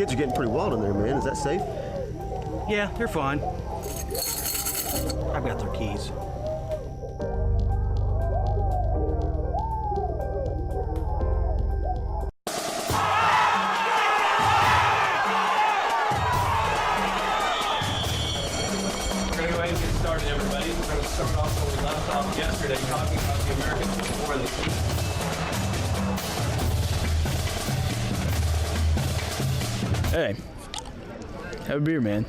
kids are getting pretty wild in there, man. Is that safe? Yeah, they're fine. I've got their keys. Everybody, we're going to start off where we left off yesterday, talking about the Americans before the sea. Hey, have a beer, man.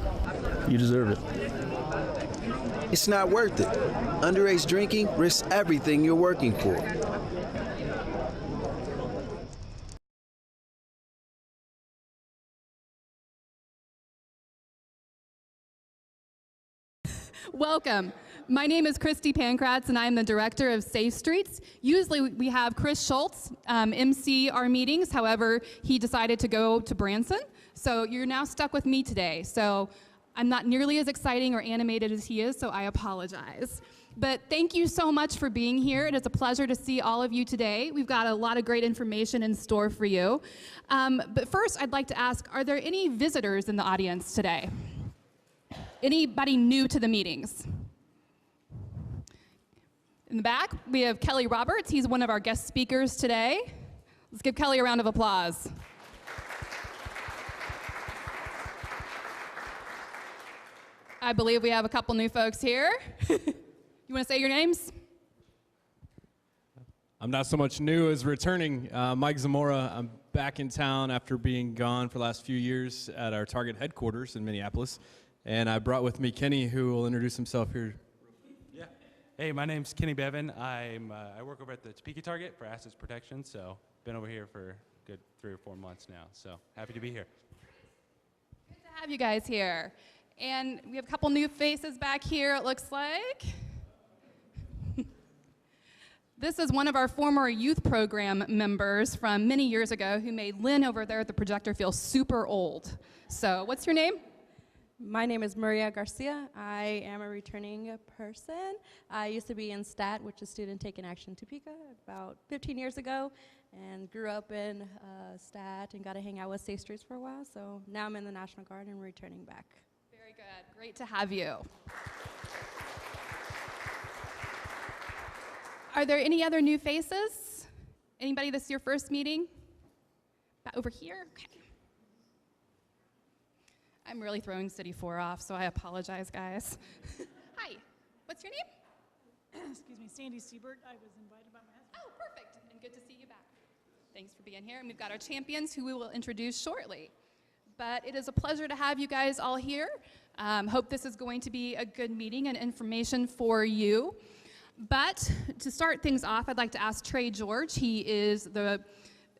You deserve it. It's not worth it. Underage drinking risks everything you're working for. Welcome. My name is Christy Pankratz, and I'm the director of Safe Streets. Usually we have Chris Schultz MC our meetings. However, he decided to go to Branson. So you're now stuck with me today. So I'm not nearly as exciting or animated as he is, so I apologize. But thank you so much for being here. It is a pleasure to see all of you today. We've got a lot of great information in store for you. But first, I'd like to ask, are there any visitors in the audience today? Anybody new to the meetings? In the back, we have Kelly Roberts. He's one of our guest speakers today. Let's give Kelly a round of applause. I believe we have a couple new folks here. You want to say your names? I'm not so much new as returning. Mike Zamora. I'm back in town after being gone for the last few years at our Target headquarters in Minneapolis. And I brought with me Kenny, who will introduce himself here. Yeah. Hey, my name's Kenny Bevan. I work over at the Topeka Target for Assets Protection, so been over here for a good 3 or 4 months now. So happy to be here. Good to have you guys here. And we have a couple new faces back here, it looks like. This is one of our former youth program members from many years ago who made Lynn over there at the projector feel super old. So what's your name? My name is Maria Garcia. I am a returning person. I used to be in STAT, which is Student Taking Action Topeka, about 15 years ago, and grew up in STAT and got to hang out with Safe Streets for a while. So now I'm in the National Guard and returning back. Very good. Great to have you. Are there any other new faces? Anybody this is your first meeting? Over here? Okay. I'm really throwing City 4 off, so I apologize, guys. Hi, what's your name? Excuse me, Sandy Siebert. I was invited by my husband. Oh, perfect, and good to see you back. Thanks for being here, and we've got our champions who we will introduce shortly. But it is a pleasure to have you guys all here. Hope this is going to be a good meeting and information for you. But to start things off, I'd like to ask Trey George. He is the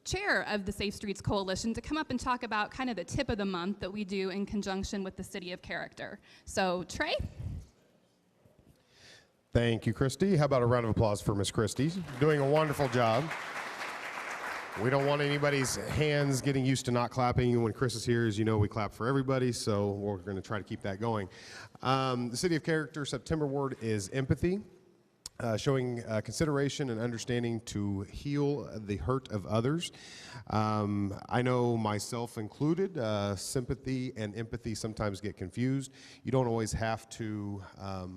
chair of the Safe Streets Coalition to come up and talk about kind of the tip of the month that we do in conjunction with the City of Character. So, Trey? Thank you, Christy. How about a round of applause for Miss Christy? Doing a wonderful job. We don't want anybody's hands getting used to not clapping. When Chris is here, as you know, we clap for everybody, so we're going to try to keep that going. The City of Character September word is empathy. Showing consideration and understanding to heal the hurt of others. I know myself included, sympathy and empathy sometimes get confused. You don't always have to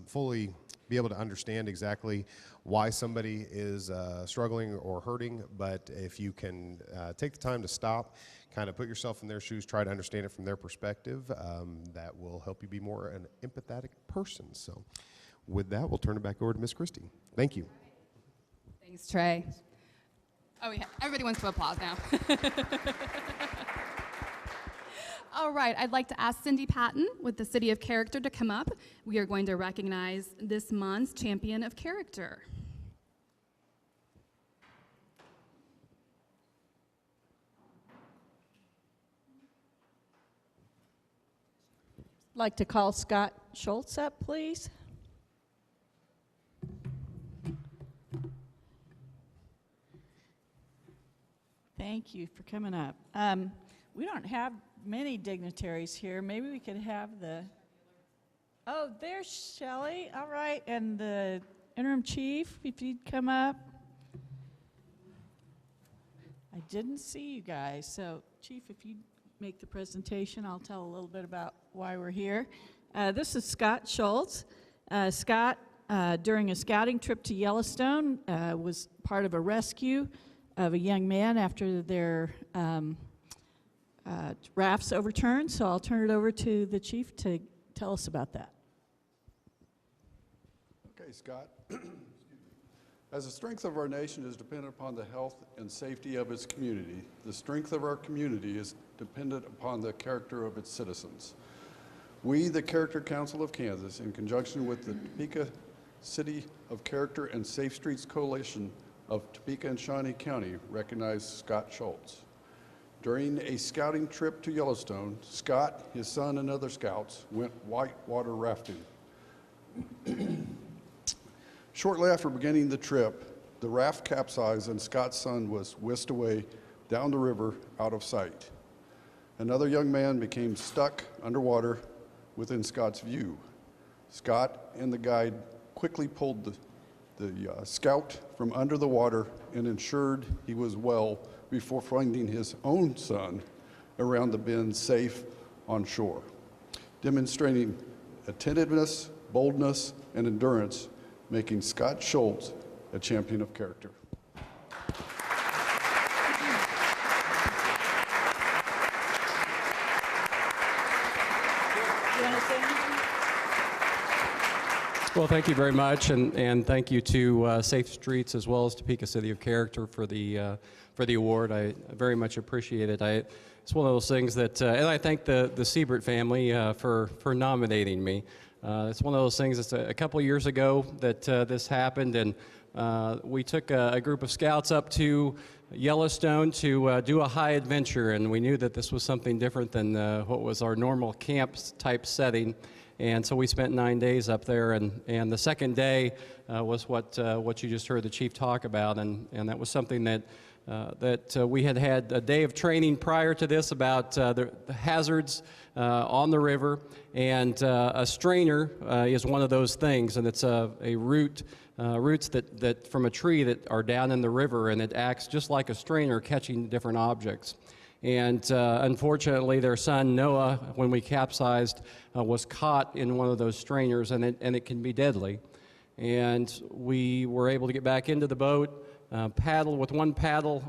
fully be able to understand exactly why somebody is struggling or hurting, but if you can take the time to stop, kind of put yourself in their shoes, try to understand it from their perspective, that will help you be more an empathetic person. So. With that, we'll turn it back over to Miss Christy. Thank you. Thanks, Trey. Oh, yeah, everybody wants to applause now. All right, I'd like to ask Cindy Patton with the City of Character to come up. We are going to recognize this month's Champion of Character. I'd like to call Scott Schultz up, please. Thank you for coming up. We don't have many dignitaries here. Maybe we could have the, oh, there's Shelley. All right, and the interim chief, if you'd come up. I didn't see you guys, so chief, if you'd make the presentation. I'll tell a little bit about why we're here. This is Scott Schultz. Scott, during a scouting trip to Yellowstone, was part of a rescue of a young man after their rafts overturned. So I'll turn it over to the chief to tell us about that. Okay, Scott. As the strength of our nation is dependent upon the health and safety of its community, the strength of our community is dependent upon the character of its citizens. We, the Character Council of Kansas, in conjunction with the Topeka City of Character and Safe Streets Coalition of Topeka and Shawnee County, recognize Scott Schultz. During a scouting trip to Yellowstone, Scott, his son, and other scouts went whitewater rafting. Shortly after beginning the trip, the raft capsized and Scott's son was whisked away down the river out of sight. Another young man became stuck underwater within Scott's view. Scott and the guide quickly pulled the scout from under the water and ensured he was well before finding his own son around the bend safe on shore, demonstrating attentiveness, boldness, and endurance, making Scott Schultz a champion of character. Well, thank you very much, and thank you to Safe Streets as well as Topeka City of Character for the award. I very much appreciate it. It's one of those things that, and I thank the Siebert family for nominating me. It's one of those things that's a couple years ago that this happened, and we took a group of scouts up to Yellowstone to do a high adventure, and we knew that this was something different than what was our normal camp type setting. And so we spent 9 days up there, and the second day was what you just heard the chief talk about, and that was something that we had a day of training prior to this about the hazards on the river, and a strainer is one of those things, and it's a roots that from a tree that are down in the river, and it acts just like a strainer catching different objects. And unfortunately, their son Noah, when we capsized, was caught in one of those strainers, and it can be deadly. And we were able to get back into the boat, paddle with one paddle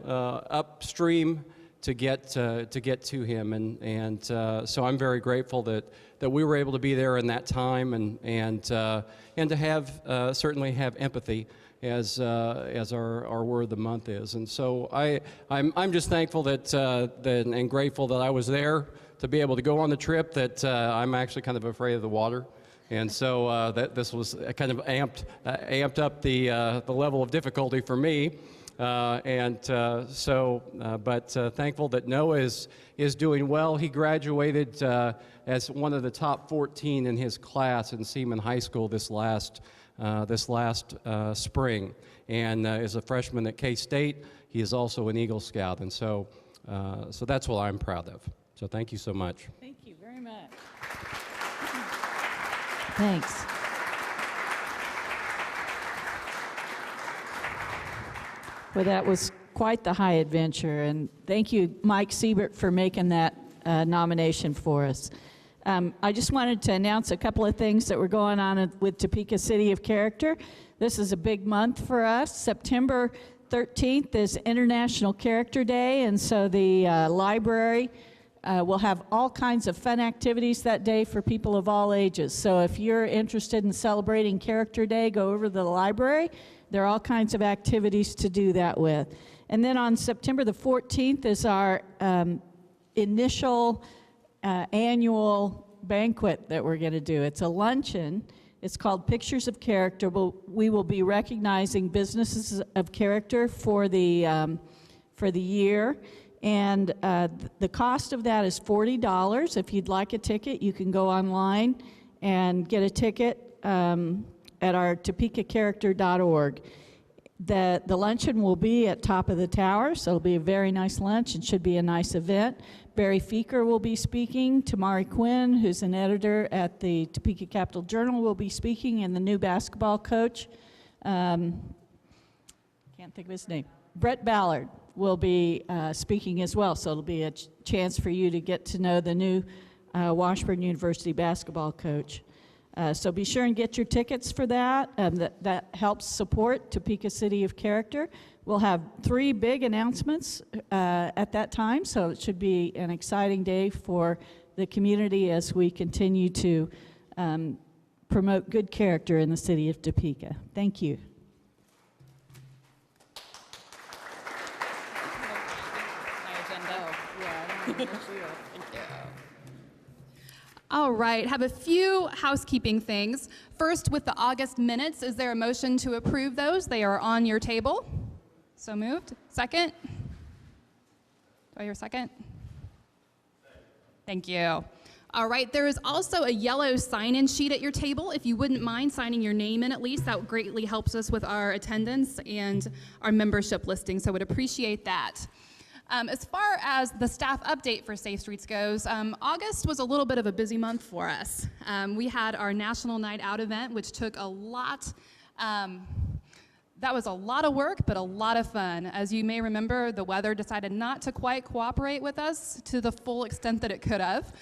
upstream to get to him, and so I'm very grateful that we were able to be there in that time, and to have certainly have empathy as our word of the month is. And so I'm just thankful that and grateful that I was there to be able to go on the trip. That I'm actually kind of afraid of the water. And so that this was kind of amped up the level of difficulty for me, but thankful that Noah is doing well. He graduated as one of the top 14 in his class in Seaman High School this last spring, and is a freshman at K-State. He is also an Eagle Scout, and so that's what I'm proud of. So thank you so much. Thank you very much. Thanks. Well, that was quite the high adventure, and thank you, Mike Siebert, for making that nomination for us. I just wanted to announce a couple of things that were going on with Topeka City of Character. This is a big month for us. September 13th is International Character Day, and so the library will have all kinds of fun activities that day for people of all ages. So if you're interested in celebrating Character Day, go over to the library. There are all kinds of activities to do that with. And then on September the 14th is our initial annual banquet that we're going to do. It's a luncheon. It's called Pictures of Character. We will be recognizing businesses of character for the year. And the cost of that is $40. If you'd like a ticket, you can go online and get a ticket at our topekacharacter.org. The luncheon will be at top of the tower, so it'll be a very nice lunch and should be a nice event. Barry Feeker will be speaking. Tamari Quinn, who's an editor at the Topeka Capital Journal, will be speaking, and the new basketball coach, can't think of his name, Brett Ballard, will be speaking as well. So it'll be a chance for you to get to know the new Washburn University basketball coach. So be sure and get your tickets for that. That helps support Topeka City of Character. We'll have 3 big announcements at that time, so it should be an exciting day for the community as we continue to promote good character in the city of Topeka. Thank you. All right, have a few housekeeping things. First, with the August minutes, is there a motion to approve those? They are on your table. So moved. Second? Do I hear a second? Thank you. All right, there is also a yellow sign-in sheet at your table. If you wouldn't mind signing your name in at least, that greatly helps us with our attendance and our membership listing, so would appreciate that. As far as the staff update for Safe Streets goes, August was a little bit of a busy month for us. We had our National Night Out event, which took a lot, that was a lot of work, but a lot of fun. As you may remember, the weather decided not to quite cooperate with us to the full extent that it could have.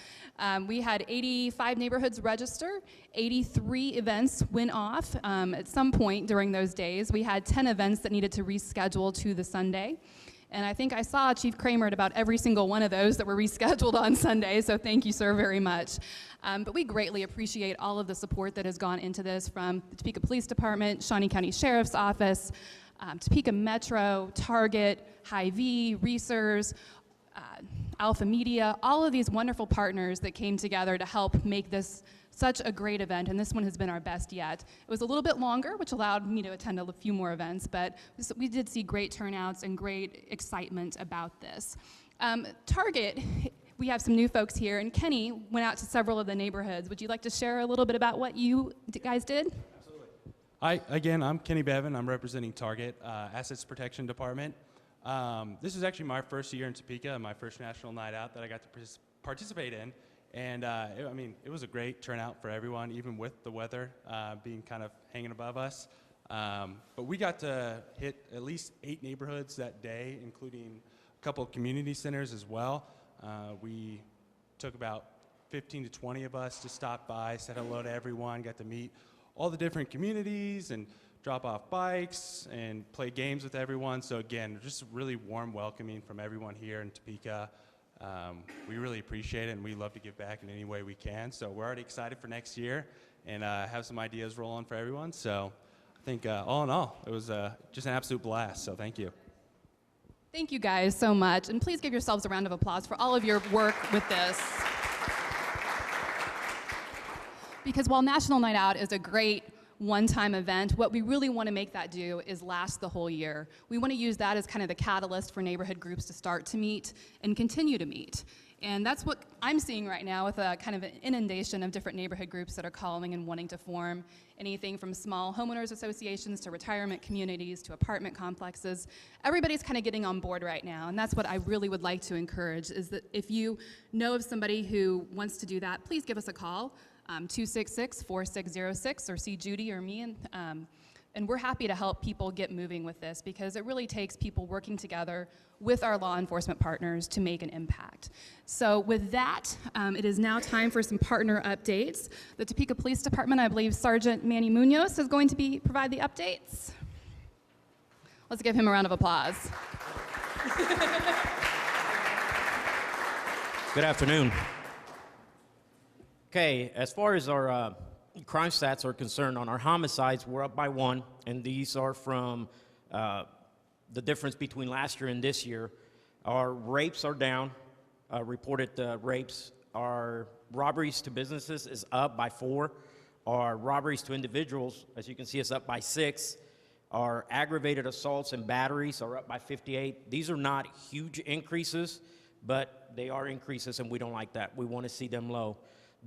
We had 85 neighborhoods register, 83 events went off at some point during those days. We had 10 events that needed to reschedule to the Sunday. And I think I saw Chief Kramer at about every single one of those that were rescheduled on Sunday, so thank you, sir, very much. But we greatly appreciate all of the support that has gone into this from the Topeka Police Department, Shawnee County Sheriff's Office, Topeka Metro, Target, Hy-Vee, Reesers, Alpha Media, all of these wonderful partners that came together to help make this such a great event, and this one has been our best yet. It was a little bit longer, which allowed me to attend a few more events, but we did see great turnouts and great excitement about this. Target, we have some new folks here, and Kenny went out to several of the neighborhoods. Would you like to share a little bit about what you guys did? Absolutely. Hi, again, I'm Kenny Bevan. I'm representing Target Assets Protection Department. This is actually my first year in Topeka, my first National Night Out that I got to participate in. And it was a great turnout for everyone, even with the weather being kind of hanging above us. But we got to hit at least 8 neighborhoods that day, including a couple of community centers as well. We took about 15 to 20 of us to stop by, said hello to everyone, got to meet all the different communities and drop off bikes and play games with everyone. So again, just really warm welcoming from everyone here in Topeka. We really appreciate it, and we love to give back in any way we can. So we're already excited for next year and have some ideas rolling for everyone. So I think all in all, it was just an absolute blast. So thank you. Thank you guys so much, and please give yourselves a round of applause for all of your work with this. Because while National Night Out is a great one-time event, what we really want to make that do is last the whole year. We want to use that as kind of the catalyst for neighborhood groups to start to meet and continue to meet. And that's what I'm seeing right now with a kind of an inundation of different neighborhood groups that are calling and wanting to form, anything from small homeowners associations to retirement communities to apartment complexes. Everybody's kind of getting on board right now, and that's what I really would like to encourage, is that if you know of somebody who wants to do that, please give us a call. 266-4606, or see Judy or me, and we're happy to help people get moving with this, because it really takes people working together with our law enforcement partners to make an impact. So with that, it is now time for some partner updates. The Topeka Police Department, I believe Sergeant Manny Munoz is going to provide the updates. Let's give him a round of applause. Good afternoon. Okay, as far as our crime stats are concerned, on our homicides, we're up by 1, and these are from the difference between last year and this year. Our rapes are down, reported rapes. Our robberies to businesses is up by 4. Our robberies to individuals, as you can see, is up by 6. Our aggravated assaults and batteries are up by 58. These are not huge increases, but they are increases, and we don't like that. We want to see them low.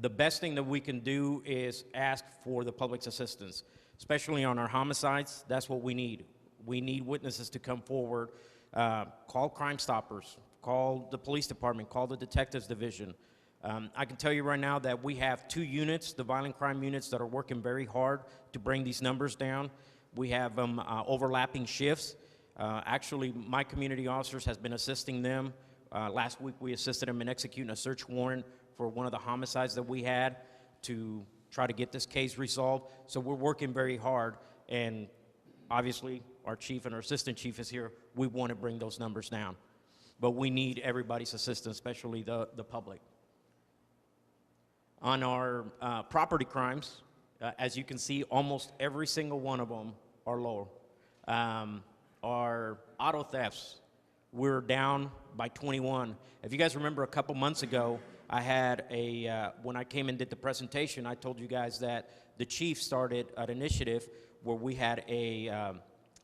The best thing that we can do is ask for the public's assistance, especially on our homicides. That's what we need. We need witnesses to come forward. Call Crime Stoppers, call the police department, call the detectives division. I can tell you right now that we have 2 units, the violent crime units, that are working very hard to bring these numbers down. We have overlapping shifts. Actually, my community officers has been assisting them. Last week, we assisted them in executing a search warrant for one of the homicides that we had to try to get this case resolved. So we're working very hard, and obviously, our chief and our assistant chief is here. We want to bring those numbers down, but we need everybody's assistance, especially the public. On our property crimes, as you can see, almost every single one of them are low. Our auto thefts, we're down by 21. If you guys remember a couple months ago, I had when I came and did the presentation, I told you guys that the chief started an initiative where we had a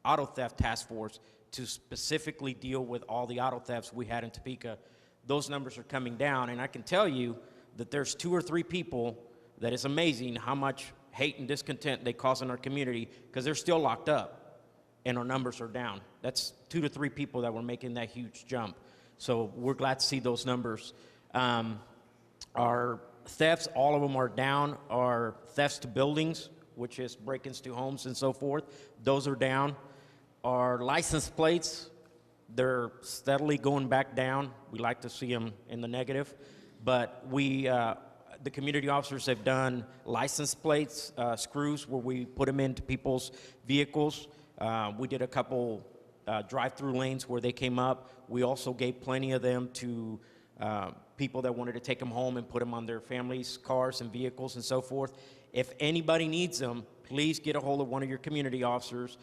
auto theft task force to specifically deal with all the auto thefts we had in Topeka. Those numbers are coming down, and I can tell you that there's 2 or 3 people that it's amazing how much hate and discontent they cause in our community because they're still locked up and our numbers are down. That's 2 to 3 people that were making that huge jump. So we're glad to see those numbers. Our thefts, all of them are down. Our thefts to buildings, which is break-ins to homes and so forth, those are down. Our license plates, they're steadily going back down. We like to see them in the negative. But the community officers have done license plates, screws, where we put them into people's vehicles. We did a couple drive-through lanes where they came up. We also gave plenty of them to people that wanted to take them home and put them on their families' cars and vehicles and so forth. If anybody needs them, please get a hold of one of your community officers,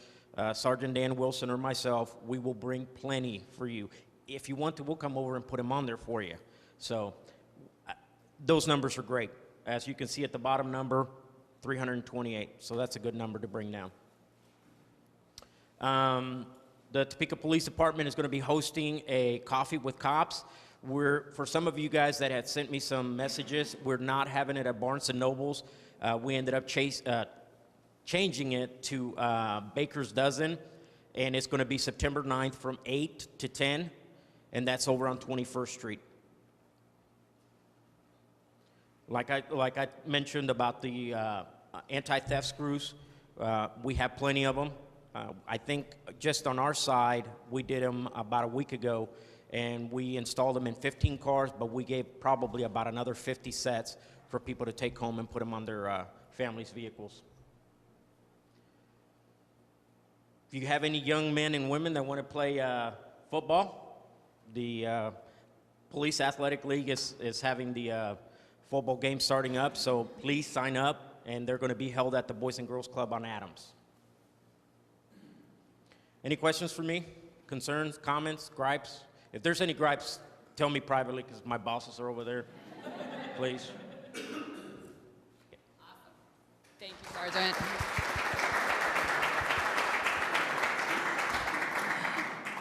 Sergeant Dan Wilson or myself. We will bring plenty for you. If you want to, we'll come over and put them on there for you. So those numbers are great. As you can see at the bottom number, 328. So that's a good number to bring down. The Topeka Police Department is going to be hosting a coffee with cops. For some of you guys that had sent me some messages, we're not having it at Barnes & Noble's. We ended up changing it to Baker's Dozen, and it's going to be September 9th from 8 to 10, and that's over on 21st Street. Like I mentioned about the anti-theft screws, we have plenty of them. I think just on our side, we did them about a week ago, and we installed them in 15 cars, but we gave probably about another 50 sets for people to take home and put them on their families' vehicles. If you have any young men and women that want to play football, the Police Athletic League is having the football game starting up, so please sign up, and they're going to be held at the Boys and Girls Club on Adams. Any questions for me? Concerns, comments, gripes? If there's any gripes, tell me privately because my bosses are over there. Please. Awesome. Thank you, Sergeant.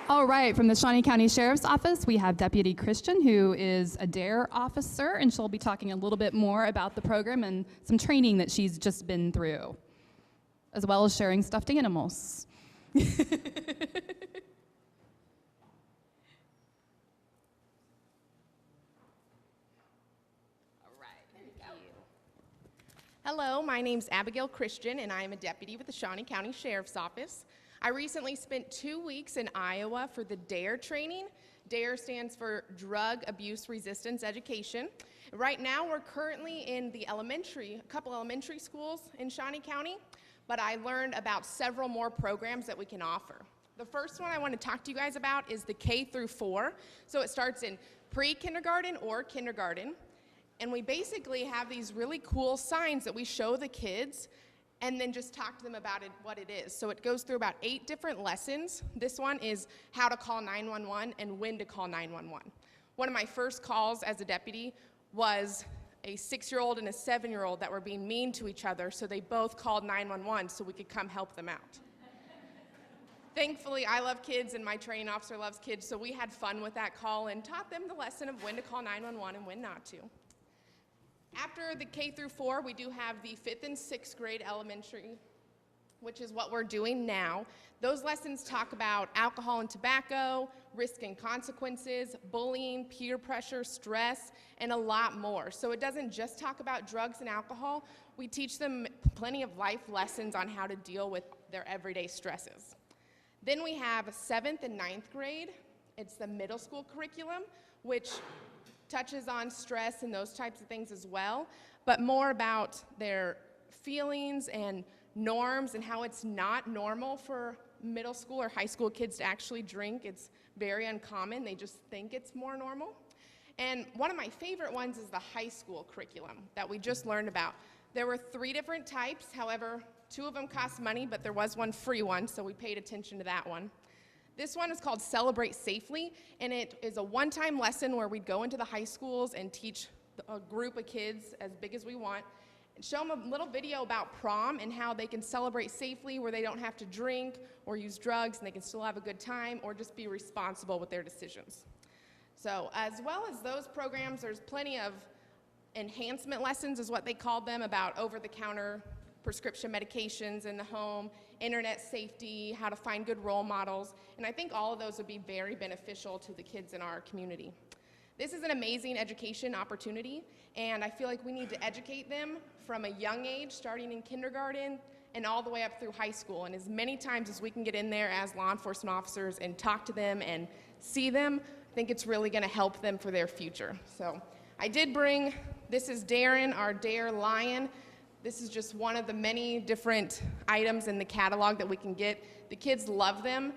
All right, from the Shawnee County Sheriff's Office, we have Deputy Christian, who is a DARE officer, and she'll be talking a little bit more about the program and some training that she's just been through, as well as sharing stuffed animals. Hello, my name's Abigail Christian, and I am a deputy with the Shawnee County Sheriff's Office. I recently spent 2 weeks in Iowa for the DARE training. DARE stands for Drug Abuse Resistance Education. Right now, we're currently in the a couple elementary schools in Shawnee County, but I learned about several more programs that we can offer. The first one I want to talk to you guys about is the K through 4. So it starts in pre-kindergarten or kindergarten. And we basically have these really cool signs that we show the kids and then just talk to them about it, what it is. So it goes through about 8 different lessons. This one is how to call 911 and when to call 911. One of my first calls as a deputy was a 6-year-old and a 7-year-old that were being mean to each other, so they both called 911 so we could come help them out. Thankfully, I love kids and my training officer loves kids, so we had fun with that call and taught them the lesson of when to call 911 and when not to. After the K through 4, we do have the 5th and 6th grade elementary, which is what we're doing now. Those lessons talk about alcohol and tobacco, risk and consequences, bullying, peer pressure, stress, and a lot more. So it doesn't just talk about drugs and alcohol. We teach them plenty of life lessons on how to deal with their everyday stresses. Then we have 7th and 9th grade. It's the middle school curriculum, which touches on stress and those types of things as well, but more about their feelings and norms and how it's not normal for middle school or high school kids to actually drink. It's very uncommon. They just think it's more normal. And one of my favorite ones is the high school curriculum that we just learned about. There were 3 different types. However, 2 of them cost money, but there was one free one, so we paid attention to that one. This one is called Celebrate Safely, and it is a one-time lesson where we'd go into the high schools and teach a group of kids as big as we want, and show them a little video about prom and how they can celebrate safely, where they don't have to drink or use drugs, and they can still have a good time or just be responsible with their decisions. So as well as those programs, there's plenty of enhancement lessons is what they called them, about over-the-counter prescription medications in the home, internet safety, how to find good role models, and I think all of those would be very beneficial to the kids in our community. This is an amazing education opportunity, and I feel like we need to educate them from a young age, starting in kindergarten and all the way up through high school, and as many times as we can get in there as law enforcement officers and talk to them and see them, I think it's really going to help them for their future. So I did bring, this is Darren, our Dare Lion. This is just one of the many different items in the catalog that we can get. The kids love them,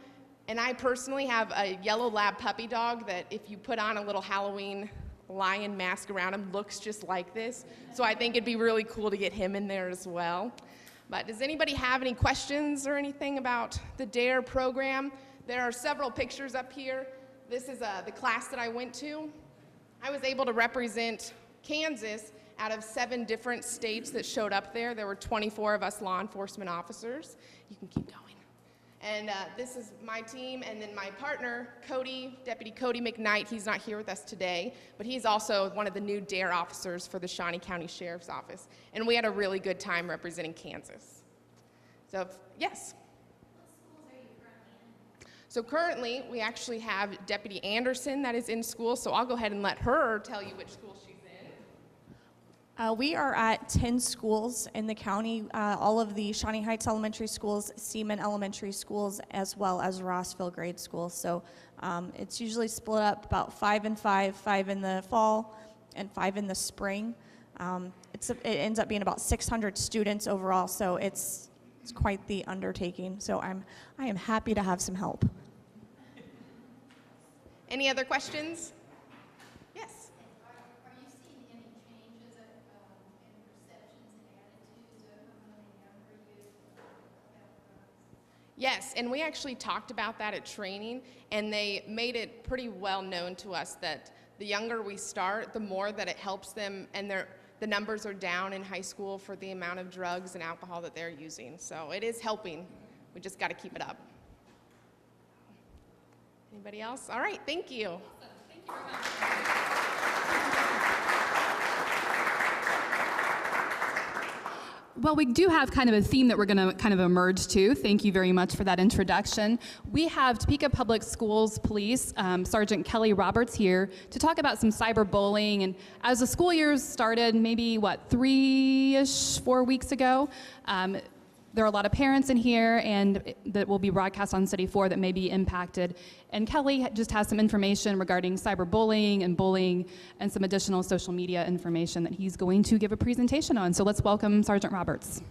and I personally have a yellow lab puppy dog that if you put on a little Halloween lion mask around him, looks just like this. So I think it'd be really cool to get him in there as well. But does anybody have any questions or anything about the DARE program? There are several pictures up here. This is the class that I went to. I was able to represent Kansas out of 7 different states that showed up there. There were 24 of us law enforcement officers. You can keep going. And this is my team, and then my partner, Cody, Deputy Cody McKnight. He's not here with us today, but he's also one of the new DARE officers for the Shawnee County Sheriff's Office. And we had a really good time representing Kansas. So, yes? So currently, we actually have Deputy Anderson that is in school, so I'll go ahead and let her tell you which school she's in. We are at 10 schools in the county, all of the Shawnee Heights Elementary Schools, Seaman Elementary Schools, as well as Rossville Grade School. So it's usually split up about 5 and 5, 5 in the fall and 5 in the spring. It ends up being about 600 students overall, so it's quite the undertaking. So I am happy to have some help. Any other questions? Yes. Are you seeing any changes in perceptions and attitudes among the younger youth about drugs? Yes, and we actually talked about that at training, and they made it pretty well known to us that the younger we start, the more that it helps them, and the numbers are down in high school for the amount of drugs and alcohol that they're using. So it is helping. We just got to keep it up. Anybody else? All right, thank you. Awesome. Thank you very much. Well, we do have kind of a theme that we're going to kind of emerge to. Thank you very much for that introduction. We have Topeka Public Schools Police Sergeant Kelly Roberts here to talk about some cyberbullying. And as the school year started, maybe 4 weeks ago, there are a lot of parents in here and that will be broadcast on City 4 that may be impacted. And Kelly just has some information regarding cyberbullying and bullying and some additional social media information that he's going to give a presentation on. So let's welcome Sergeant Roberts.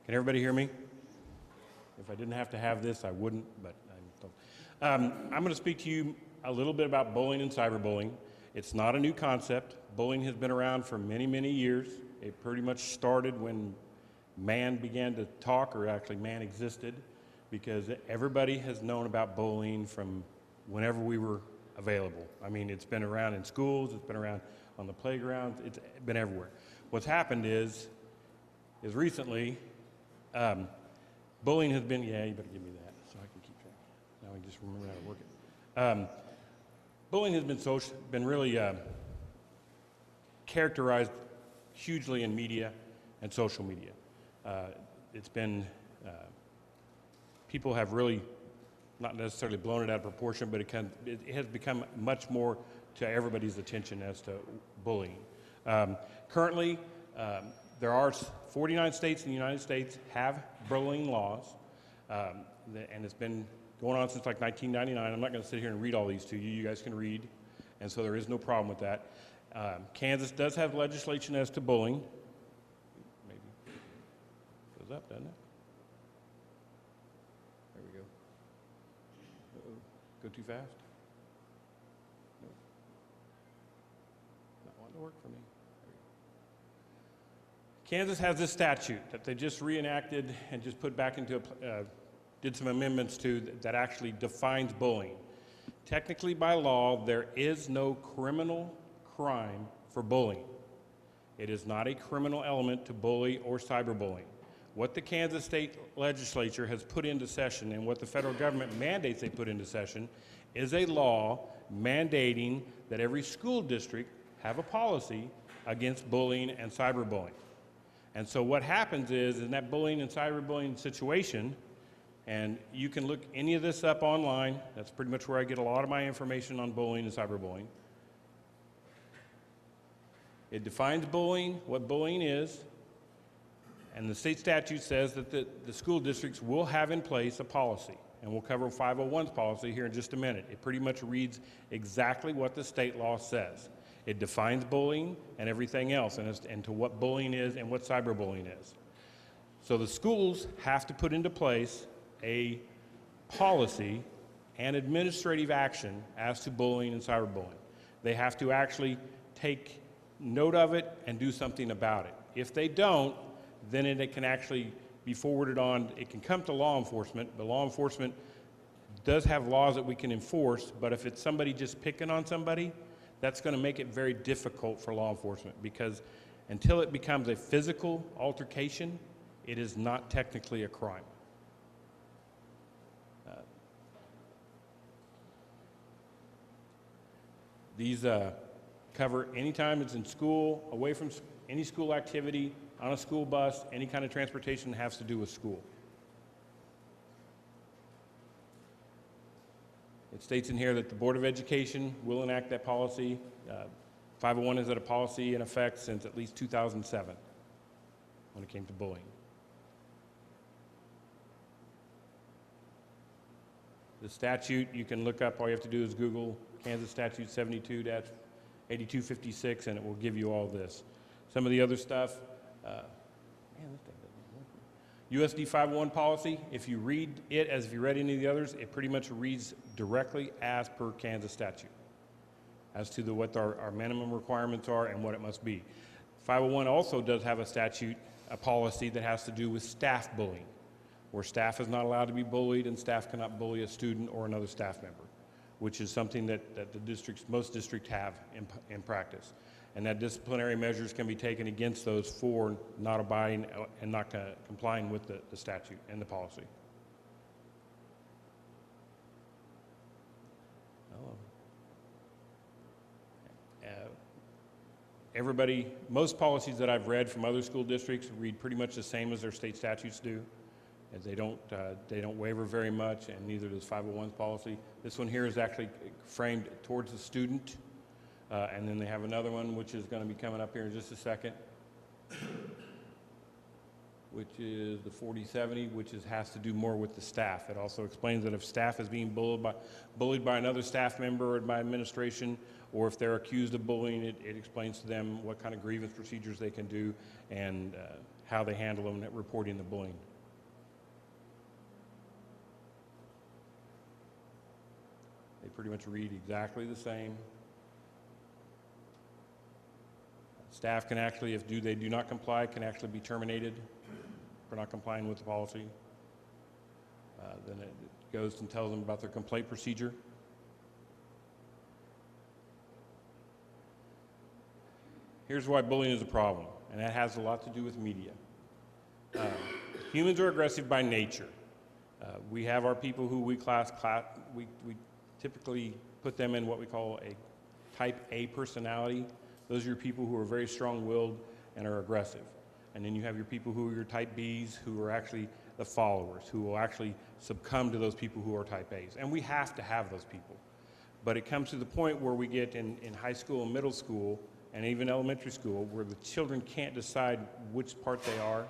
Can everybody hear me? If I didn't have to have this, I wouldn't, but I'm going to speak to you a little bit about bullying and cyberbullying. It's not a new concept. Bullying has been around for many, many years. It pretty much started when man began to talk, or actually man existed, because everybody has known about bullying from whenever we were available. I mean, it's been around in schools, it's been around on the playgrounds, it's been everywhere. What's happened is recently, bullying has been, yeah, you better give me that so I can keep track. Now I just remember how to work it. Bullying has been really characterized hugely in media and social media. It's been, people have really not necessarily blown it out of proportion, but it has become much more to everybody's attention as to bullying. Currently, there are 49 states in the United States have bullying laws, and it's been going on since like 1999. I'm not going to sit here and read all these to you. You guys can read, and so there is no problem with that. Kansas does have legislation as to bullying. Maybe goes up, doesn't it? There we go. Uh-oh. Go too fast? No. Not wanting to work for me. Kansas has this statute that they just reenacted and just put back into, did some amendments to that actually defines bullying. Technically, by law, there is no criminal crime for bullying. It is not a criminal element to bully or cyberbullying. What the Kansas State Legislature has put into session and what the federal government mandates they put into session is a law mandating that every school district have a policy against bullying and cyberbullying. And so what happens is in that bullying and cyberbullying situation, and you can look any of this up online, that's pretty much where I get a lot of my information on bullying and cyberbullying. It defines bullying, what bullying is, and the state statute says that the school districts will have in place a policy, and we'll cover 501's policy here in just a minute. It pretty much reads exactly what the state law says. It defines bullying and everything else, and to what bullying is and what cyberbullying is. So the schools have to put into place a policy and administrative action as to bullying and cyberbullying. They have to actually take note of it and do something about it. If they don't, then it can actually be forwarded on. It can come to law enforcement, but law enforcement does have laws that we can enforce, but if it's somebody just picking on somebody, that's going to make it very difficult for law enforcement, because until it becomes a physical altercation, it is not technically a crime. These cover any time it's in school, away from any school activity, on a school bus, any kind of transportation that has to do with school. It states in here that the Board of Education will enact that policy. 501 has had a policy in effect since at least 2007 when it came to bullying. The statute, you can look up, all you have to do is Google Kansas Statute 72-8256, and it will give you all this. Some of the other stuff, man, this thing doesn't work. USD 501 policy, if you read it as if you read any of the others, it pretty much reads directly as per Kansas statute as to what our minimum requirements are and what it must be. 501 also does have a statute, a policy that has to do with staff bullying, where staff is not allowed to be bullied and staff cannot bully a student or another staff member, which is something that the most districts have in practice. And that disciplinary measures can be taken against those for not abiding and not complying with the statute and the policy. Most policies that I've read from other school districts read pretty much the same as their state statutes do. As they don't waver very much, and neither does 501's policy. This one here is actually framed towards the student, and then they have another one which is going to be coming up here in just a second, which is the 4070, which has to do more with the staff. It also explains that if staff is being bullied by another staff member or by administration, or if they're accused of bullying, it explains to them what kind of grievance procedures they can do and how they handle them at reporting the bullying. They pretty much read exactly the same. Staff can actually, if they do not comply, can actually be terminated for not complying with the policy. Then it goes and tells them about their complaint procedure. Here's why bullying is a problem, and that has a lot to do with media. Humans are aggressive by nature. We have our people who we typically put them in what we call a type A personality. Those are your people who are very strong-willed and are aggressive. And then you have your people who are your type Bs, who are actually the followers, who will actually succumb to those people who are type As. And we have to have those people. But it comes to the point where we get in high school and middle school, and even elementary school, where the children can't decide which part they are.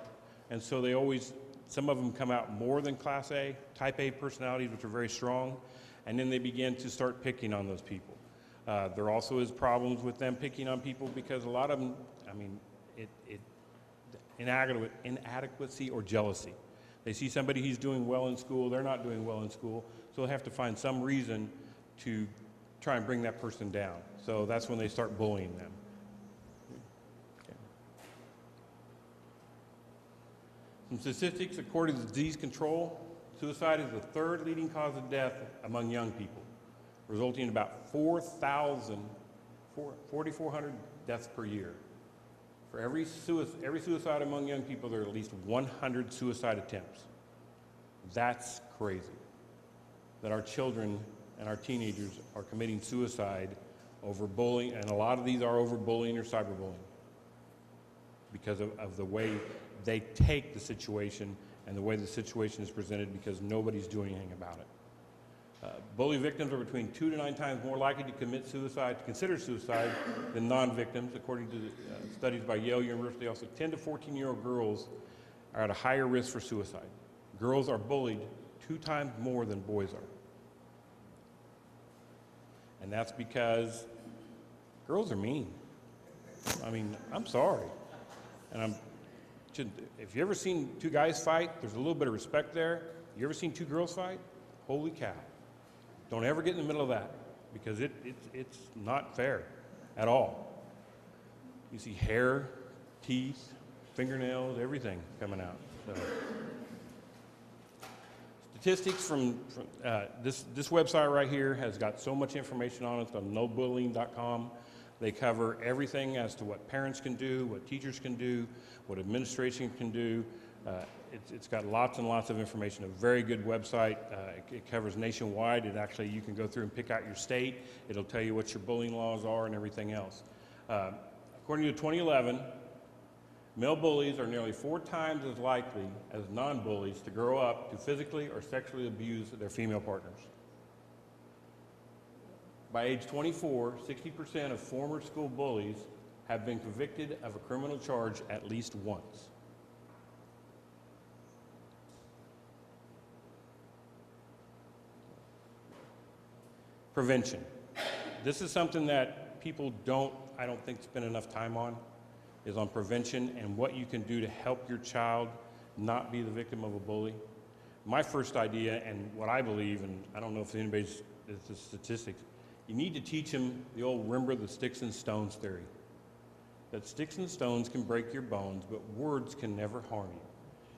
And so they always, some of them come out more than Class A, Type A personalities, which are very strong, and then they begin to start picking on those people. There also is problems with them picking on people because a lot of them, I mean, inadequacy or jealousy. They see somebody who's doing well in school, they're not doing well in school, so they have to find some reason to try and bring that person down. So that's when they start bullying them. Okay. Some statistics, according to Disease Control, suicide is the third leading cause of death among young people, resulting in about 4,400 deaths per year. For every suicide among young people, there are at least 100 suicide attempts. That's crazy, that our children and our teenagers are committing suicide over bullying, and a lot of these are over bullying or cyberbullying because of the way they take the situation and the way the situation is presented because nobody's doing anything about it. Bully victims are between 2 to 9 times more likely to commit suicide, to consider suicide, than non-victims, according to studies by Yale University. Also, 10 to 14-year-old girls are at a higher risk for suicide. Girls are bullied 2 times more than boys are. And that's because girls are mean. I mean, I'm sorry. And if you ever seen 2 guys fight, there's a little bit of respect there. You ever seen 2 girls fight? Holy cow. Don't ever get in the middle of that because it's not fair at all. You see hair, teeth, fingernails, everything coming out. So. Statistics from this website right here has got so much information on it. It's on nobullying.com. They cover everything as to what parents can do, what teachers can do, what administration can do. It's got lots and lots of information, a very good website. It covers nationwide. You can go through and pick out your state. It'll tell you what your bullying laws are and everything else. According to 2011, male bullies are nearly 4 times as likely as non-bullies to grow up to physically or sexually abuse their female partners. By age 24, 60% of former school bullies have been convicted of a criminal charge at least once. Prevention. This is something that people I don't think spend enough time on, is on prevention and what you can do to help your child not be the victim of a bully. My first idea, and what I believe, and I don't know if anybody's the statistics, you need to teach them the old remember the sticks and stones theory. That sticks and stones can break your bones, but words can never harm you.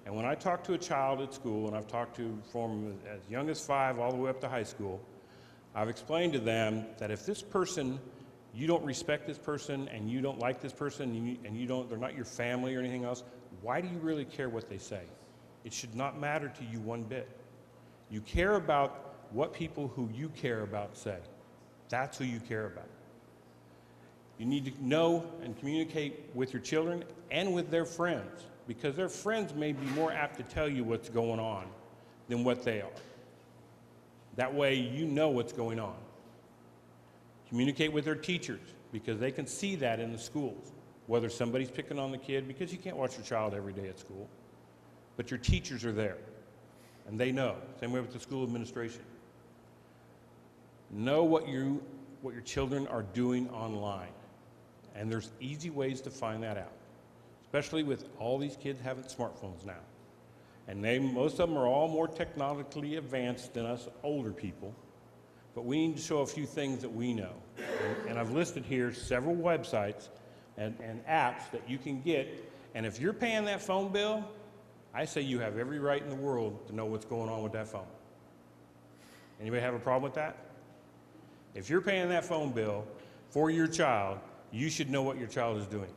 And when I talk to a child at school, and I've talked to from as young as 5 all the way up to high school, I've explained to them that if this person, you don't respect this person and you don't like this person they're not your family or anything else, why do you really care what they say? It should not matter to you one bit. You care about what people who you care about say. That's who you care about. You need to know and communicate with your children and with their friends, because their friends may be more apt to tell you what's going on than what they are. That way you know what's going on. Communicate with their teachers, because they can see that in the schools, whether somebody's picking on the kid, because you can't watch your child every day at school, but your teachers are there, and they know. Same way with the school administration. Know what your children are doing online, and there's easy ways to find that out, especially with all these kids having smartphones now. And most of them are all more technologically advanced than us older people, but we need to show a few things that we know. And I've listed here several websites and apps that you can get, and if you're paying that phone bill, I say you have every right in the world to know what's going on with that phone. Anybody have a problem with that? If you're paying that phone bill for your child, you should know what your child is doing.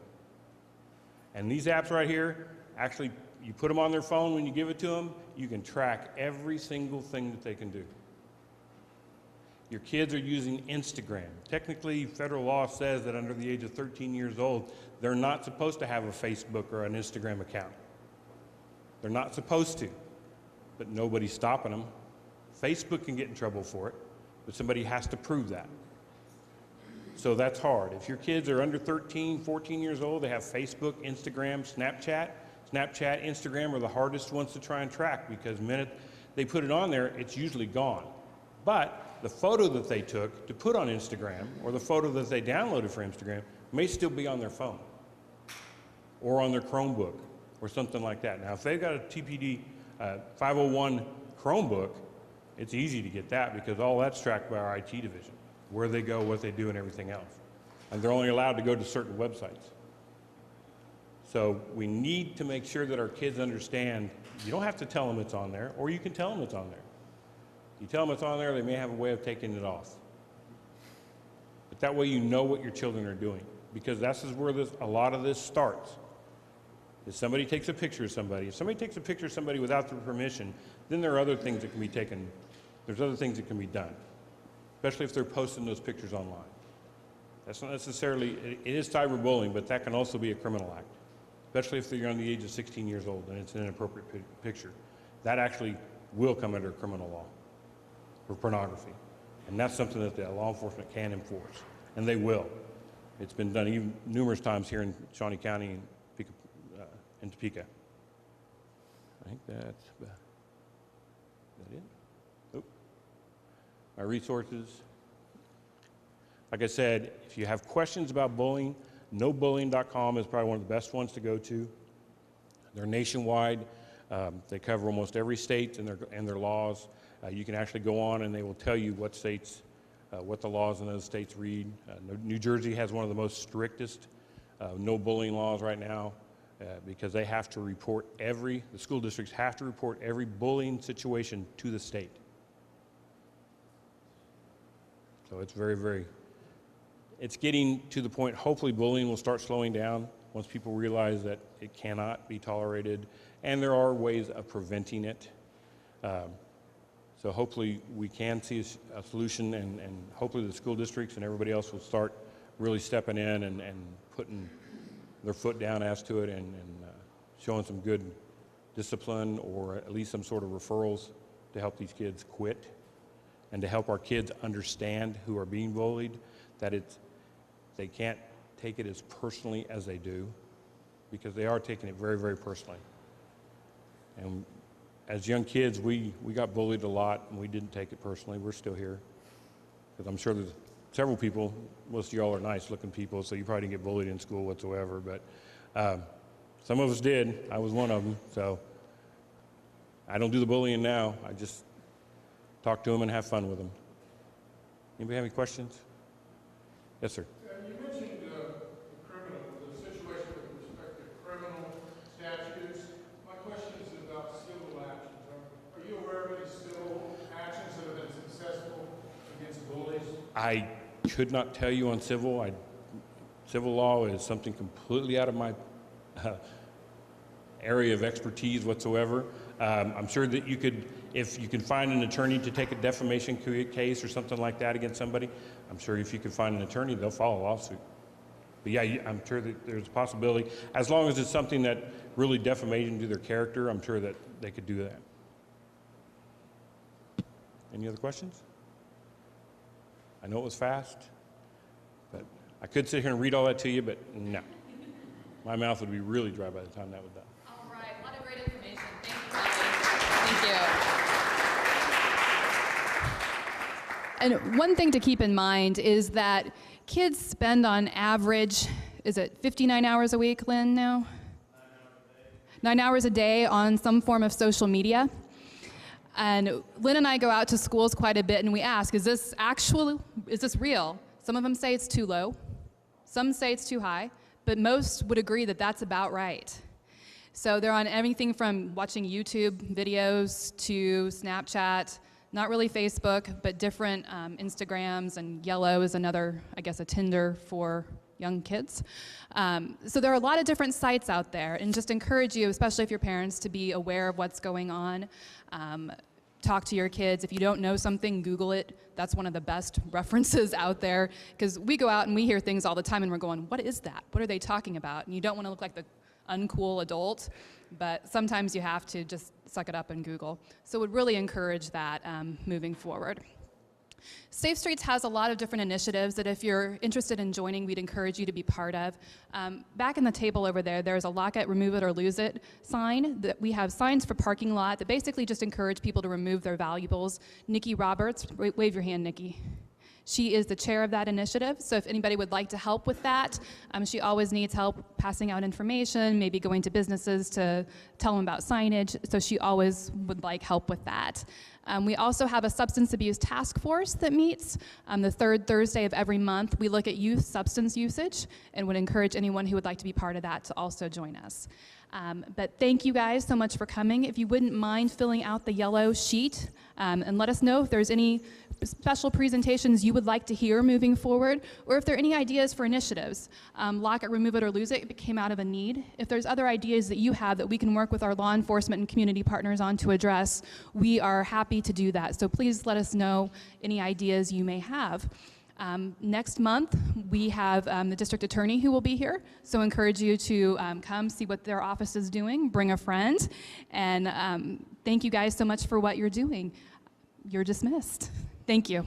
And these apps right here, actually, you put them on their phone when you give it to them, you can track every single thing that they can do. Your kids are using Instagram. Technically, federal law says that under the age of 13 years old, they're not supposed to have a Facebook or an Instagram account. They're not supposed to, but nobody's stopping them. Facebook can get in trouble for it, but somebody has to prove that. So that's hard. If your kids are under 13, 14 years old, they have Facebook, Instagram, Snapchat. Snapchat, Instagram are the hardest ones to try and track because the minute they put it on there, it's usually gone. But the photo that they took to put on Instagram or the photo that they downloaded for Instagram may still be on their phone or on their Chromebook or something like that. Now, if they've got a TPD 501 Chromebook, it's easy to get that because all that's tracked by our IT division, where they go, what they do, and everything else. And they're only allowed to go to certain websites. So we need to make sure that our kids understand you don't have to tell them it's on there, or you can tell them it's on there. You tell them it's on there, they may have a way of taking it off. But that way you know what your children are doing, because that's where a lot of this starts. If somebody takes a picture of somebody, if somebody takes a picture of somebody without their permission, then there are other things that can be taken, there's other things that can be done, especially if they're posting those pictures online. That's not necessarily, it is cyberbullying, but that can also be a criminal act, especially if they're under the age of 16 years old and it's an inappropriate picture. That actually will come under criminal law for pornography. And that's something that the law enforcement can enforce, and they will. It's been done even numerous times here in Shawnee County and Topeka. I think that's is that it? Nope. My resources. Like I said, if you have questions about bullying, nobullying.com is probably one of the best ones to go to. They're nationwide. They cover almost every state and their laws. You can actually go on and they will tell you what states, what the laws in those states read. New Jersey has one of the most strictest no bullying laws right now because they have to report the school districts have to report every bullying situation to the state. So it's it's getting to the point, hopefully bullying will start slowing down once people realize that it cannot be tolerated, and there are ways of preventing it. So hopefully we can see a solution, and hopefully the school districts and everybody else will start really stepping in and putting their foot down as to it and showing some good discipline or at least some sort of referrals to help these kids quit and to help our kids understand who are being bullied that they can't take it as personally as they do, because they are taking it very, very personally. And as young kids, we got bullied a lot, and we didn't take it personally. We're still here. Because I'm sure there's several people, most of y'all are nice-looking people, so you probably didn't get bullied in school whatsoever, but some of us did. I was one of them, so I don't do the bullying now. I just talk to them and have fun with them. Anybody have any questions? Yes, sir. You mentioned the situation with respect to criminal statutes. My question is about civil actions. Are you aware of any civil actions that have been successful against bullies? I could not tell you on civil. Civil law is something completely out of my area of expertise whatsoever. I'm sure that you could, if you can find an attorney to take a defamation case or something like that against somebody, I'm sure if you can find an attorney, they'll file a lawsuit. But yeah, I'm sure that there's a possibility. As long as it's something that really defamating to their character, I'm sure that they could do that. Any other questions? I know it was fast, but I could sit here and read all that to you, but no. My mouth would be really dry by the time that was done. All right, a lot of great information. Thank you, Kelly. Thank you. And one thing to keep in mind is that kids spend on average, is it 59 hours a week, Lynn, now? 9 hours a day on some form of social media. And Lynn and I go out to schools quite a bit and we ask, is this real? Some of them say it's too low. Some say it's too high, but most would agree that that's about right. So they're on everything from watching YouTube videos to Snapchat, not really Facebook, but different Instagrams, and Yellow is another, I guess, a Tinder for young kids. So there are a lot of different sites out there, and just encourage you, especially if you're parents, to be aware of what's going on. Talk to your kids. If you don't know something, Google it. That's one of the best references out there, because we go out and we hear things all the time and we're going, what is that? What are they talking about? And you don't want to look like the uncool adult, but sometimes you have to just suck it up and Google. So would really encourage that moving forward. Safe Streets has a lot of different initiatives that if you're interested in joining, we'd encourage you to be part of. Back in the table over there, there's a lock it, remove it, or lose it sign. That we have signs for parking lot that basically just encourage people to remove their valuables. Nikki Roberts, wave your hand, Nikki. She is the chair of that initiative, so if anybody would like to help with that, she always needs help passing out information, maybe going to businesses to tell them about signage, so she always would like help with that. We also have a substance abuse task force that meets the third Thursday of every month. We look at youth substance usage and would encourage anyone who would like to be part of that to also join us. But thank you guys so much for coming. If you wouldn't mind filling out the yellow sheet and let us know if there's any special presentations you would like to hear moving forward, or if there are any ideas for initiatives. Lock it, remove it, or lose it came out of a need. If there's other ideas that you have that we can work with our law enforcement and community partners on to address, we are happy to do that. So please let us know any ideas you may have. Next month, we have the district attorney who will be here, so encourage you to come see what their office is doing, bring a friend, and thank you guys so much for what you're doing. You're dismissed. Thank you.